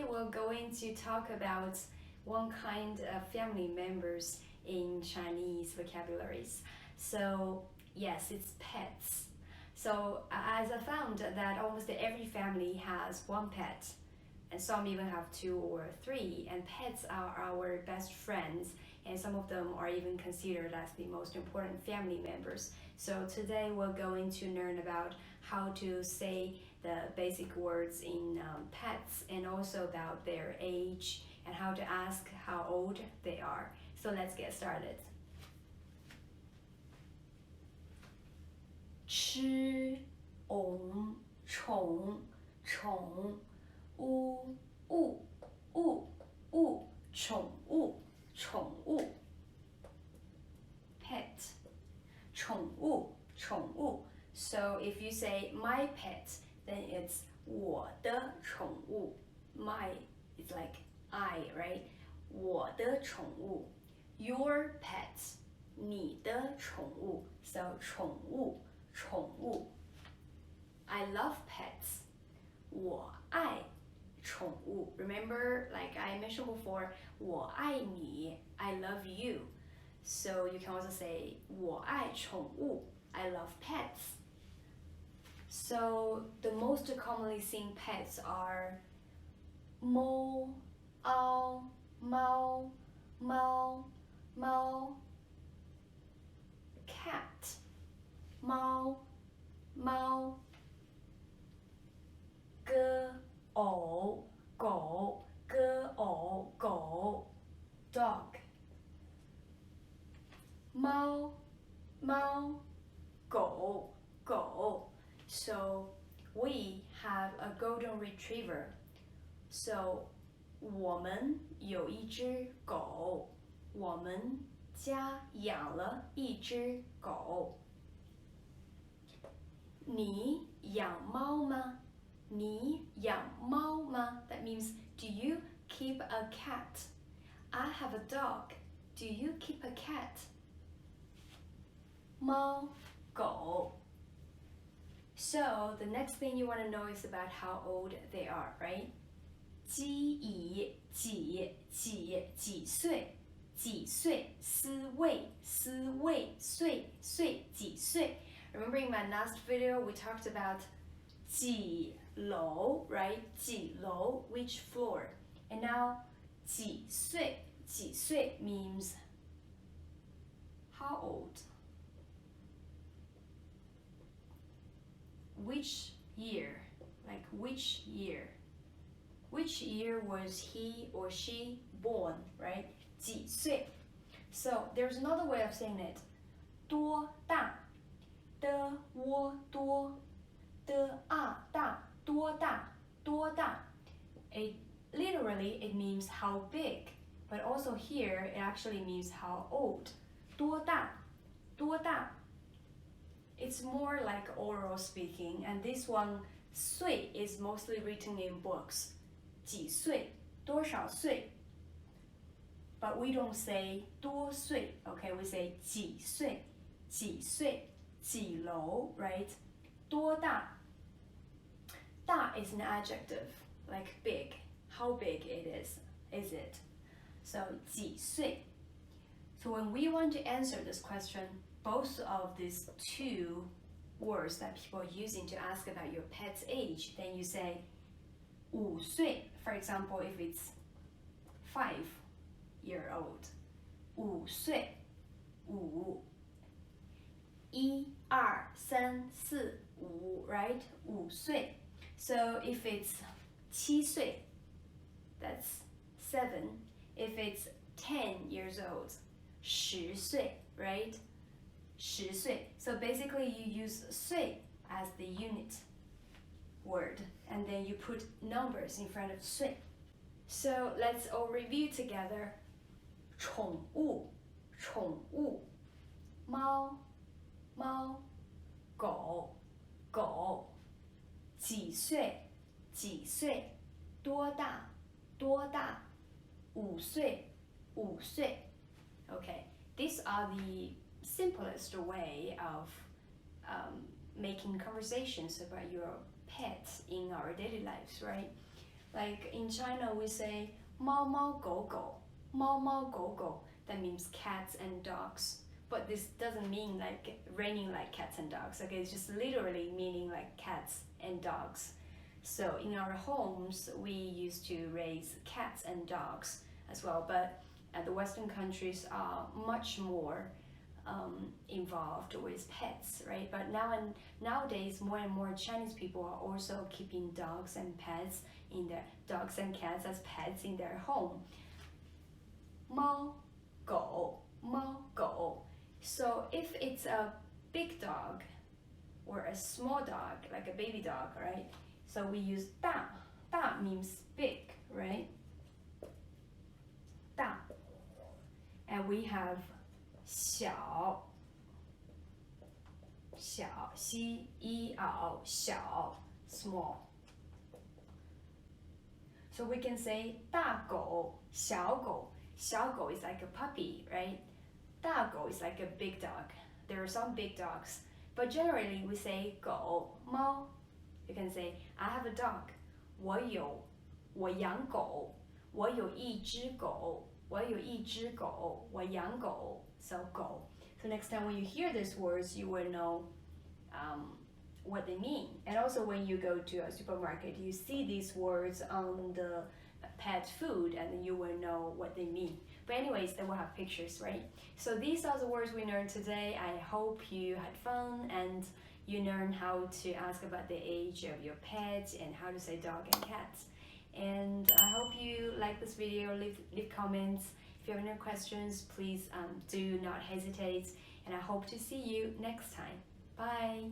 we're going to talk about one kind of family members in Chinese vocabularies. So yes, it's pets. So as I found that almost every family has one pet, and some even have 2 or 3, and pets are our best friends, and some of them are even considered as the most important family members. So today we're going to learn about how to say the basic words in pets, and also about their age and how to ask how old they are. So let's get started. 吃옹宠宠物物物物宠物宠物 pet 宠物宠物 So if you say my pet, then it's 我的宠物 My is like I, right? 我的宠物 Your pet 你的宠物 So 宠物宠物 I love pets 我爱宠物 Remember, like I mentioned before, 我爱你 I love you. So you can also say 我爱宠物 I love pets. So the most commonly seen pets are 猫敖猫猫猫 cat 猫猫 歌偶狗歌偶狗 dog 猫猫狗狗 So we have a golden retriever. So 我们有一只狗，我们家养了一只狗。你养猫吗？你养猫吗？ That means, do you keep a cat? I have a dog. Do you keep a cat? 猫狗 So the next thing you want to know is about how old they are, right? 几乙几几几岁几岁思维思维岁岁几岁 Remember in my last video we talked about 几楼 right? 几楼 which floor? And now 几岁几岁 means how old? Which year? Like which year? Which year was he or she born, right? 几岁 So there's another way of saying it. 多大的窝多的啊大多大多大 Literally it means how big, but also here it actually means how old. 多大多大 It's more like oral speaking, and this one 岁 is mostly written in books. 几岁多少岁 But we don't say 多岁 Okay, we say 几岁几岁几楼 right? 多大大 is an adjective, like big. How big it is it? So 几岁 So when we want to answer this question, both of these 2 words that people are using to ask about your pet's age, then you say 5岁 For example, if it's 5-year-old 5岁5 1 2 3 4 5 right? 5岁 So if it's 7岁 that's 7 If it's 10 years old 10岁 right? 10岁 So basically you use 岁 as the unit word, and then you put numbers in front of 岁 So let's all review together. 宠物宠物猫猫狗狗几岁几岁多大多大5岁5岁 Okay, these are the simplest way of making conversations about your pets in our daily lives, right? Like in China, we say 猫猫狗狗,猫猫狗狗. That means cats and dogs. But this doesn't mean like raining like cats and dogs. Okay, it's just literally meaning like cats and dogs. So in our homes, we used to raise cats and dogs as well. But the Western countries are much more involved with pets, right? But nowadays, more and more Chinese people are also keeping dogs and cats as pets in their home. 猫狗猫狗. So if it's a big dog or a small dog, like a baby dog, right? So we use 大. 大 means big, right? 大. And we have 小. 小 C-E-L 小 small. So we can say 大狗小狗. 小狗 is like a puppy, right? 大狗 is like a big dog. There are some big dogs, but generally we say 狗猫. You can say I have a dog. 我养狗. 我有一只狗. 我有一只狗. 我养狗. So 狗. So next time when you hear these words, you will know what they mean. And also when you go to a supermarket, you see these words on the pet food and you will know what they mean. But anyways, they will have pictures, right? So these are the words we learned today. I hope you had fun and you learned how to ask about the age of your pet and how to say dog and cat. And I hope you like this video. Leave comments. If you have any questions, please do not hesitate. And I hope to see you next time. Bye!